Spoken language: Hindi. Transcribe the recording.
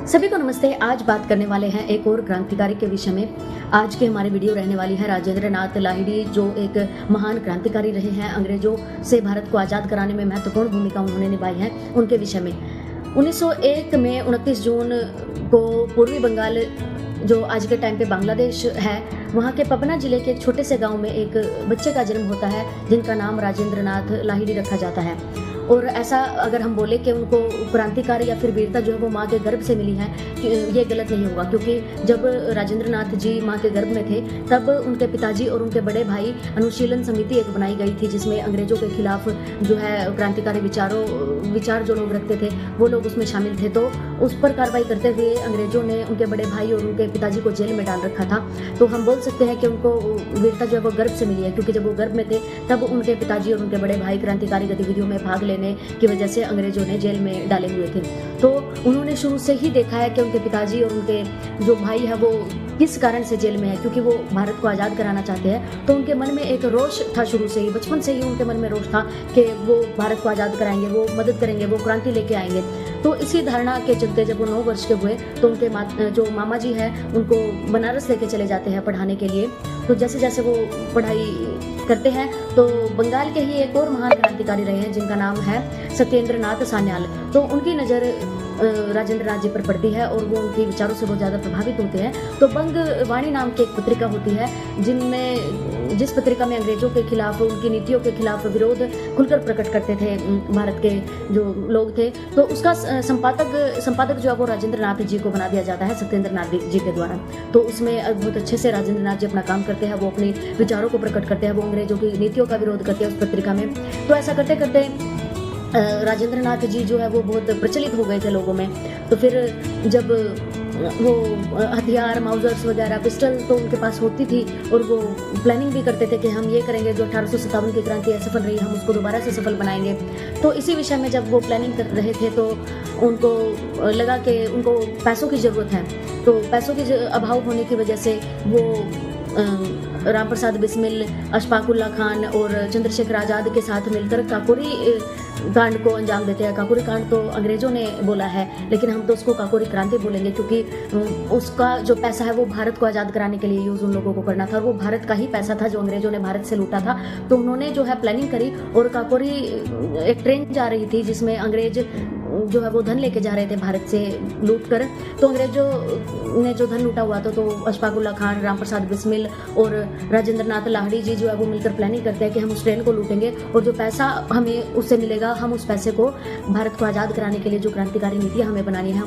सभी को नमस्ते। आज बात करने वाले हैं एक और क्रांतिकारी के विषय में। आज की हमारी वीडियो रहने वाली है राजेंद्र नाथ लाहिड़ी, जो एक महान क्रांतिकारी रहे हैं। अंग्रेजों से भारत को आज़ाद कराने में महत्वपूर्ण भूमिका उन्होंने निभाई है, उनके विषय में। 1901 में 29 जून को पूर्वी बंगाल, जो आज के टाइम पे बांग्लादेश है, वहाँ के पबना जिले के एक छोटे से गांव में एक बच्चे का जन्म होता है जिनका नाम राजेंद्र नाथ लाहिड़ी रखा जाता है। और ऐसा अगर हम बोले कि उनको क्रांतिकारी या फिर वीरता जो है वो माँ के गर्भ से मिली है, ये गलत नहीं होगा, क्योंकि जब राजेंद्र नाथ जी माँ के गर्भ में थे तब उनके पिताजी और उनके बड़े भाई अनुशीलन समिति एक बनाई गई थी, जिसमें अंग्रेजों के खिलाफ जो है क्रांतिकारी विचार जो लोग रखते थे वो लोग उसमें शामिल थे। तो उस पर कार्रवाई करते हुए अंग्रेजों ने उनके बड़े भाई और उनके पिताजी को जेल में डाल रखा था। तो हम बोल सकते हैं कि उनको वीरता जो है वो गर्भ से मिली है, क्योंकि जब वो गर्भ में थे तब उनके पिताजी और उनके बड़े भाई क्रांतिकारी गतिविधियों में भाग लेने की वजह से अंग्रेजों ने जेल में डाले हुए थे। तो उन्होंने शुरू से ही देखा है कि उनके पिताजी और उनके जो भाई है वो किस कारण से जेल में है, क्योंकि वो भारत को आज़ाद कराना चाहते हैं। तो उनके मन में एक रोष था, शुरू से ही, बचपन से ही उनके मन में रोष था कि वो भारत को आज़ाद कराएंगे, वो मदद करेंगे, वो क्रांति लेके आएंगे। तो इसी धारणा के चलते जब वो 9 वर्ष के हुए तो उनके जो मामा जी हैं उनको बनारस लेके चले जाते हैं पढ़ाने के लिए। तो जैसे जैसे वो पढ़ाई करते हैं तो बंगाल के ही एक और महान क्रांतिकारी रहे हैं जिनका नाम है सत्येंद्र नाथ सान्याल। तो उनकी नज़र राजेंद्र नाथ जी पर पड़ती है और वो उनके विचारों से बहुत ज़्यादा प्रभावित होते हैं। तो बंग वाणी नाम की एक पत्रिका होती है जिस पत्रिका में अंग्रेजों के खिलाफ, उनकी नीतियों के खिलाफ विरोध खुलकर प्रकट करते थे भारत के जो लोग थे। तो उसका संपादक जो है वो राजेंद्र नाथ जी को बना दिया जाता है सत्येंद्र नाथ जी के द्वारा। तो उसमें बहुत अच्छे से राजेंद्र नाथ जी अपना काम करते हैं, वो अपने विचारों को प्रकट करते हैं, वो अंग्रेजों की नीतियों का विरोध करते हैं उस पत्रिका में। तो ऐसा करते करते राजेंद्र नाथ जी जो है वो बहुत प्रचलित हो गए थे लोगों में। तो फिर जब वो हथियार, माउजर्स वगैरह, पिस्टल तो उनके पास होती थी और वो प्लानिंग भी करते थे कि हम ये करेंगे, जो 1857 की क्रांति असफल रही हम उसको दोबारा से सफल बनाएंगे। तो इसी विषय में जब वो प्लानिंग कर रहे थे तो उनको लगा कि उनको पैसों की ज़रूरत है। तो पैसों की अभाव होने की वजह से वो राम प्रसाद बिस्मिल, अशफाकुल्ला खान और चंद्रशेखर आज़ाद के साथ मिलकर काकोरी कांड को अंजाम देते हैं। काकोरी कांड तो अंग्रेजों ने बोला है, लेकिन हम तो उसको काकोरी क्रांति बोलेंगे, क्योंकि उसका जो पैसा है वो भारत को आज़ाद कराने के लिए यूज़ उन लोगों को करना था और वो भारत का ही पैसा था जो अंग्रेजों ने भारत से लूटा था। तो उन्होंने जो है प्लानिंग करी और काकोरी एक ट्रेन जा रही थी जिसमें अंग्रेज जो है वो धन लेके जा रहे थे भारत से लूट कर। तो अंग्रेजों ने जो धन लूटा हुआ था, तो अशफाकुल्ला खान, राम प्रसाद बिस्मिल और राजेंद्र नाथ लाहिड़ी जी जो है वो मिलकर प्लानिंग करते हैं कि हम उस ट्रेन को लूटेंगे और जो पैसा हमें उससे मिलेगा हम उस पैसे को भारत को आज़ाद कराने के लिए जो क्रांतिकारी नीतियाँ हमें बनानी है